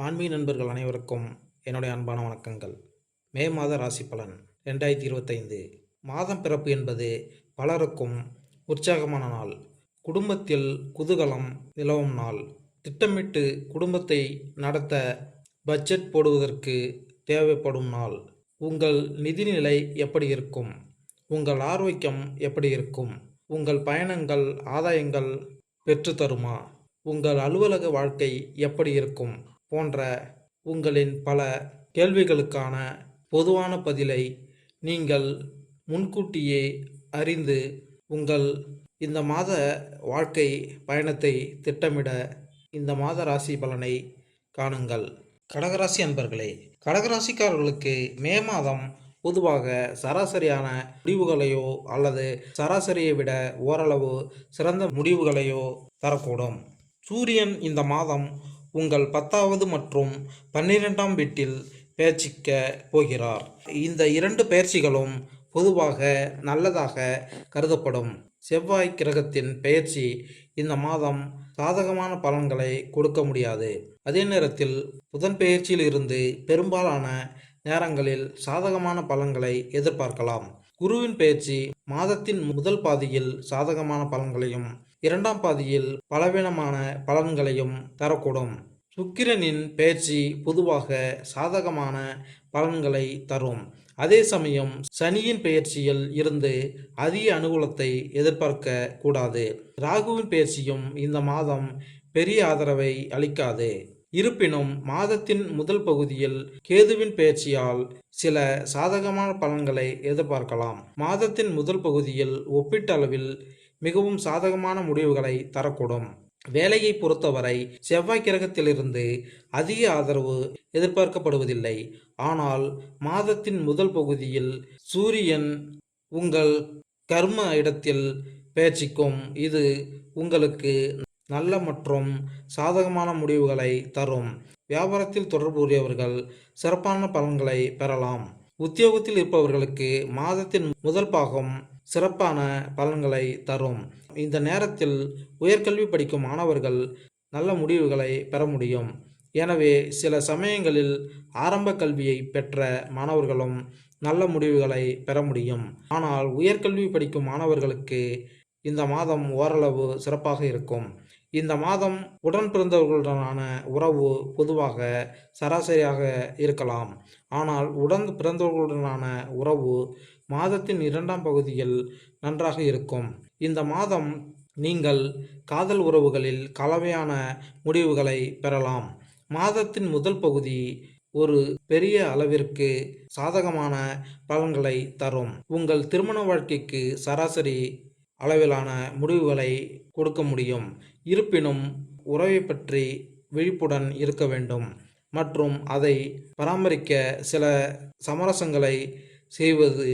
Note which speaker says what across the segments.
Speaker 1: ஆன்மீக நண்பர்கள் அனைவருக்கும் என்னுடைய அன்பான வணக்கங்கள். மே மாத ராசி பலன் 2025 மாதம் பிறப்பு என்பது பலருக்கும் உற்சாகமான நாள். குடும்பத்தில் குதூகலம் நிலவும் நாள். திட்டமிட்டு குடும்பத்தை நடத்த பட்ஜெட் போடுவதற்கு தேவைப்படும் நாள். உங்கள் நிதிநிலை எப்படி இருக்கும்? உங்கள் ஆரோக்கியம் எப்படி இருக்கும்? உங்கள் பயணங்கள் ஆதாயங்கள் பெற்று தருமா? உங்கள் அலுவலக வாழ்க்கை எப்படி இருக்கும்? போன்ற உங்களின் பல கேள்விகளுக்கான பொதுவான பதிலை நீங்கள் முன்கூட்டியே அறிந்து உங்கள் இந்த மாத வாழ்க்கை பயணத்தை திட்டமிட இந்த மாத ராசி பலனை காணுங்கள். கடகராசி அன்பர்களே, கடகராசிக்காரர்களுக்கு மே மாதம் பொதுவாக சராசரியான முடிவுகளையோ அல்லது சராசரியை விட ஓரளவு சிறந்த முடிவுகளையோ தரக்கூடும். சூரியன் இந்த மாதம் உங்கள் 10வது மற்றும் 12ஆம் வீட்டில் பெயர்ச்சிக்க போகிறார். இந்த இரண்டு பெயர்ச்சிகளும் பொதுவாக நல்லதாக கருதப்படும். செவ்வாய் கிரகத்தின் பெயர்ச்சி இந்த மாதம் சாதகமான பலன்களை கொடுக்க முடியாது. அதே நேரத்தில் புதன் பெயர்ச்சியில் இருந்து பெரும்பாலான நேரங்களில் சாதகமான பலன்களை எதிர்பார்க்கலாம். குருவின் பெயர்ச்சி மாதத்தின் முதல் பாதியில் சாதகமான பலன்களையும் இரண்டாம் பாதியில் பலவீனமான பலன்களையும் தரக்கூடும். சுக்கிரனின் பெயர்ச்சி பொதுவாக சாதகமான பலன்களை தரும். அதே சமயம் சனியின் பெயர்ச்சியில் இருந்து அதிக அனுகூலத்தை எதிர்பார்க்க கூடாது. ராகுவின் பெயர்ச்சியும் இந்த மாதம் பெரிய ஆதரவை அளிக்காது. இருப்பினும் மாதத்தின் முதல் பகுதியில் கேதுவின் பெயர்ச்சியால் சில சாதகமான பலன்களை எதிர்பார்க்கலாம். மாதத்தின் முதல் பகுதியில் ஒப்பீட்டளவில் மிகவும் சாதகமான முடிவுகளை தரக்கூடும். வேலையை பொறுத்தவரை செவ்வாய் கிரகத்திலிருந்து அதிக ஆதரவு எதிர்பார்க்கப்படுவதில்லை. ஆனால் மாதத்தின் முதல் பகுதியில் சூரியன் உங்கள் கர்ம இடத்தில் பெயர்ச்சிக்கும். இது உங்களுக்கு நல்ல மற்றும் சாதகமான முடிவுகளை தரும். வியாபாரத்தில் தொடர்புடையவர்கள் சிறப்பான பலன்களை பெறலாம். உத்தியோகத்தில் இருப்பவர்களுக்கு மாதத்தின் முதல் பாகம் சிறப்பான பலன்களை தரும். இந்த நேரத்தில் உயர்கல்வி படிக்கும் மாணவர்கள் நல்ல முடிவுகளை பெற முடியும். எனவே சில சமயங்களில் ஆரம்ப கல்வியை பெற்ற மாணவர்களும் நல்ல முடிவுகளை பெற முடியும். ஆனால் உயர்கல்வி படிக்கும் மாணவர்களுக்கு இந்த மாதம் ஓரளவு சிறப்பாக இருக்கும். இந்த மாதம் உடன் பிறந்தவர்களுடனான உறவு பொதுவாக சராசரியாக இருக்கலாம். ஆனால் உடன் பிறந்தவர்களுடனான உறவு மாதத்தின் இரண்டாம் பகுதியில் நன்றாக இருக்கும். இந்த மாதம் நீங்கள் காதல் உறவுகளில் கலவையான முடிவுகளை பெறலாம். மாதத்தின் முதல் பகுதி ஒரு பெரிய அளவிற்கு சாதகமான பலன்களை தரும். உங்கள் திருமண வாழ்க்கைக்கு சராசரி அளவிலான முடிவுகளை கொடுக்க முடியும். இருப்பினும் உறவை பற்றி விழிப்புடன் இருக்க வேண்டும் மற்றும் அதை பராமரிக்க சில சமரசங்களை செய்வது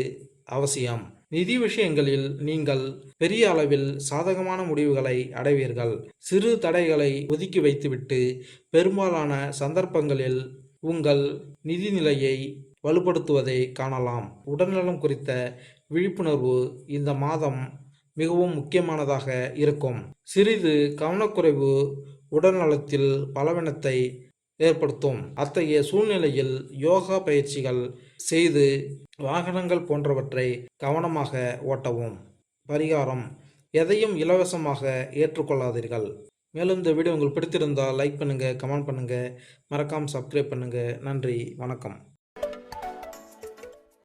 Speaker 1: அவசியம். நிதி விஷயங்களில் நீங்கள் பெரிய அளவில் சாதகமான முடிவுகளை அடைவீர்கள். சிறு தடைகளை ஒதுக்கி வைத்துவிட்டு பெரும்பாலான சந்தர்ப்பங்களில் உங்கள் நிதி நிலையை வலுப்படுத்துவதை காணலாம். உடல்நலம் குறித்த விழிப்புணர்வு இந்த மாதம் மிகவும் முக்கியமானதாக இருக்கும். சிறிது கவனக்குறைவு உடல்நலத்தில் பலவீனத்தை ஏற்படுத்தும். அத்தகைய சூழ்நிலையில் யோகா பயிற்சிகள் செய்து வாகனங்கள் போன்றவற்றை கவனமாக ஓட்டவும். பரிகாரம்: எதையும் இலவசமாக ஏற்றுக்கொள்ளாதீர்கள். மேலும் இந்த வீடியோ உங்களுக்கு பிடித்திருந்தால் லைக் பண்ணுங்கள், கமெண்ட் பண்ணுங்கள், மறக்காமல் சப்ஸ்கிரைப் பண்ணுங்கள். நன்றி, வணக்கம்.